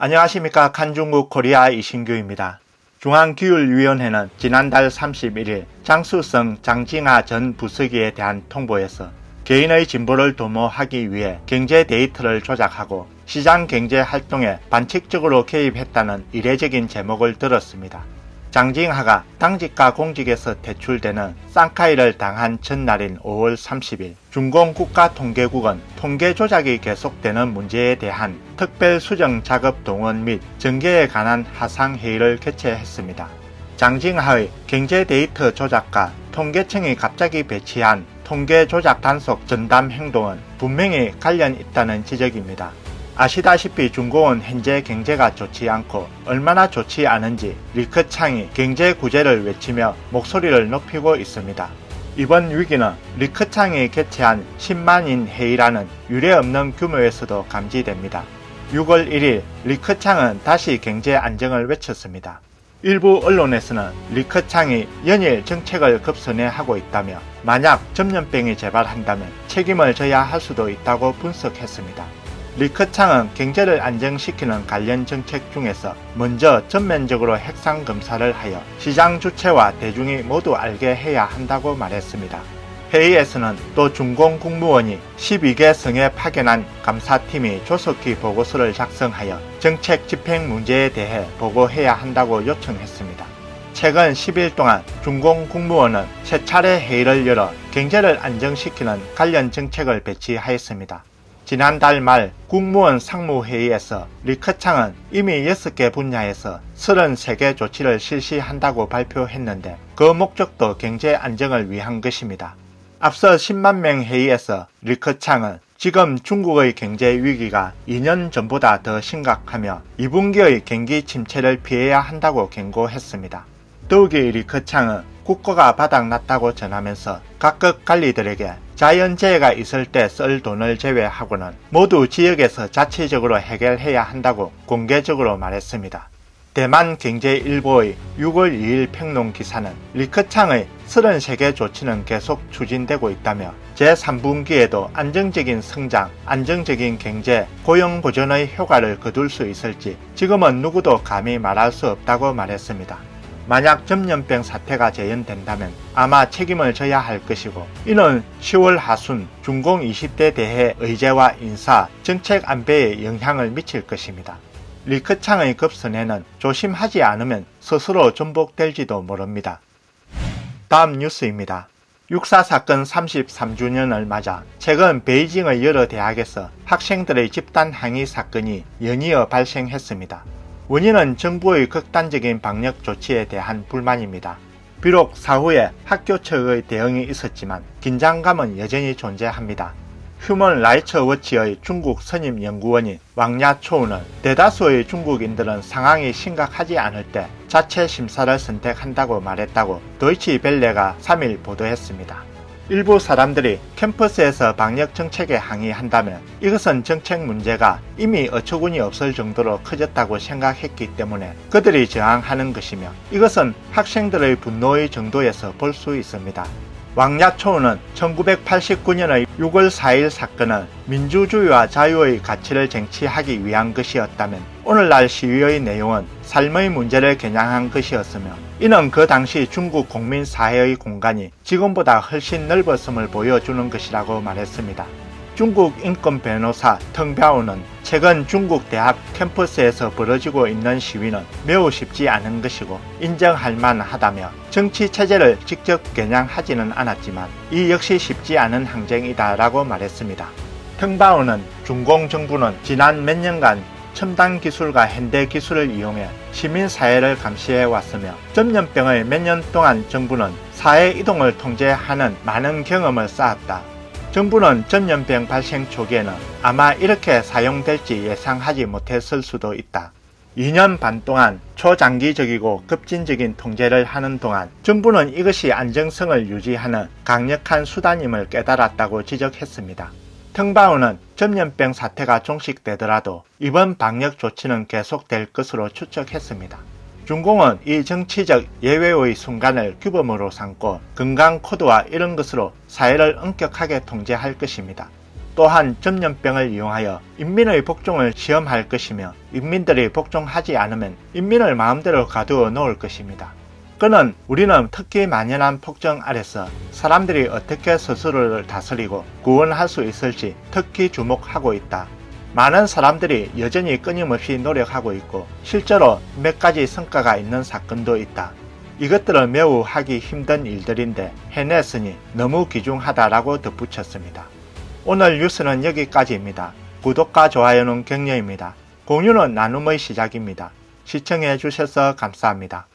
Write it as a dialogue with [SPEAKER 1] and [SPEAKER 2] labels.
[SPEAKER 1] 안녕하십니까. 칸중국 코리아 이신규입니다. 중앙기율위원회는 지난달 31일 장수성 장징하 전 부서기에 대한 통보에서 개인의 진보를 도모하기 위해 경제 데이터를 조작하고 시장 경제 활동에 반칙적으로 개입했다는 이례적인 제목을 들었습니다. 장징하가 당직과 공직에서 퇴출되는 쌍카이를 당한 전날인 5월 30일 중공국가통계국은 통계 조작이 계속되는 문제에 대한 특별수정작업동원 및 전개에 관한 하상회의를 개최했습니다. 장징하의 경제 데이터 조작과 통계청이 갑자기 배치한 통계 조작 단속 전담 행동은 분명히 관련 있다는 지적입니다. 아시다시피 중국은 현재 경제가 좋지 않고 얼마나 좋지 않은지 리커창이 경제 구제를 외치며 목소리를 높이고 있습니다. 이번 위기는 리커창이 개최한 10만인 회의라는 유례없는 규모에서도 감지됩니다. 6월 1일 리커창은 다시 경제 안정을 외쳤습니다. 일부 언론에서는 리커창이 연일 정책을 급선회하고 있다며 만약 전염병이 재발한다면 책임을 져야 할 수도 있다고 분석했습니다. 리커창은 경제를 안정시키는 관련 정책 중에서 먼저 전면적으로 핵상 검사를 하여 시장 주체와 대중이 모두 알게 해야 한다고 말했습니다. 회의에서는 또 중공 국무원이 12개 성에 파견한 감사팀이 조속히 보고서를 작성하여 정책 집행 문제에 대해 보고해야 한다고 요청했습니다. 최근 10일 동안 중공 국무원은 3차례 회의를 열어 경제를 안정시키는 관련 정책을 배치하였습니다. 지난달 말 국무원 상무회의에서 리커창은 이미 6개 분야에서 33개 조치를 실시한다고 발표했는데 그 목적도 경제 안정을 위한 것입니다. 앞서 10만 명 회의에서 리커창은 지금 중국의 경제 위기가 2년 전보다 더 심각하며 2분기의 경기 침체를 피해야 한다고 경고했습니다. 더욱이 리커창은 국고가 바닥났다고 전하면서 각급 관리들에게 자연재해가 있을 때 쓸 돈을 제외하고는 모두 지역에서 자체적으로 해결해야 한다고 공개적으로 말했습니다. 대만 경제일보의 6월 2일 평론 기사는 리커창의 33개 조치는 계속 추진되고 있다며 제3분기에도 안정적인 성장, 안정적인 경제, 고용 보존의 효과를 거둘 수 있을지 지금은 누구도 감히 말할 수 없다고 말했습니다. 만약 전염병 사태가 재현된다면 아마 책임을 져야 할 것이고 이는 10월 하순 중공 20대 대회 의제와 인사, 정책 안배에 영향을 미칠 것입니다. 리커창의 급선회는 조심하지 않으면 스스로 전복될지도 모릅니다. 다음 뉴스입니다. 육사 사건 33주년을 맞아 최근 베이징의 여러 대학에서 학생들의 집단 항의 사건이 연이어 발생했습니다. 원인은 정부의 극단적인 방역 조치에 대한 불만입니다. 비록 사후에 학교 측의 대응이 있었지만 긴장감은 여전히 존재합니다. 휴먼 라이츠 워치의 중국 선임 연구원인 왕야초우는 대다수의 중국인들은 상황이 심각하지 않을 때 자체 심사를 선택한다고 말했다고 도이치벨레가 3일 보도했습니다. 일부 사람들이 캠퍼스에서 방역 정책에 항의한다면 이것은 정책 문제가 이미 어처구니 없을 정도로 커졌다고 생각했기 때문에 그들이 저항하는 것이며 이것은 학생들의 분노의 정도에서 볼 수 있습니다. 왕야초우는 1989년의 6월 4일 사건은 민주주의와 자유의 가치를 쟁취하기 위한 것이었다면 오늘날 시위의 내용은 삶의 문제를 겨냥한 것이었으며 이는 그 당시 중국 국민 사회의 공간이 지금보다 훨씬 넓었음을 보여주는 것이라고 말했습니다. 중국 인권 변호사 텅비아오는 최근 중국 대학 캠퍼스에서 벌어지고 있는 시위는 매우 쉽지 않은 것이고 인정할 만하다며 정치 체제를 직접 겨냥하지는 않았지만 이 역시 쉽지 않은 항쟁이다 라고 말했습니다. 텅바오는 중공 정부는 지난 몇 년간 첨단 기술과 현대 기술을 이용해 시민사회를 감시해 왔으며 전염병을 몇 년 동안 정부는 사회 이동을 통제하는 많은 경험을 쌓았다. 정부는 전염병 발생 초기에는 아마 이렇게 사용될지 예상하지 못했을 수도 있다. 2년 반 동안 초장기적이고 급진적인 통제를 하는 동안 정부는 이것이 안정성을 유지하는 강력한 수단임을 깨달았다고 지적했습니다. 텅바오는 전염병 사태가 종식되더라도 이번 방역 조치는 계속될 것으로 추측했습니다. 중공은 이 정치적 예외의 순간을 규범으로 삼고 건강 코드와 이런 것으로 사회를 엄격하게 통제할 것입니다. 또한 전염병을 이용하여 인민의 복종을 시험할 것이며 인민들이 복종하지 않으면 인민을 마음대로 가두어 놓을 것입니다. 그는 우리는 특히 만연한 폭정 아래서 사람들이 어떻게 스스로를 다스리고 구원할 수 있을지 특히 주목하고 있다. 많은 사람들이 여전히 끊임없이 노력하고 있고 실제로 몇 가지 성과가 있는 사건도 있다. 이것들은 매우 하기 힘든 일들인데 해냈으니 너무 귀중하다라고 덧붙였습니다. 오늘 뉴스는 여기까지입니다. 구독과 좋아요는 격려입니다. 공유는 나눔의 시작입니다. 시청해 주셔서 감사합니다.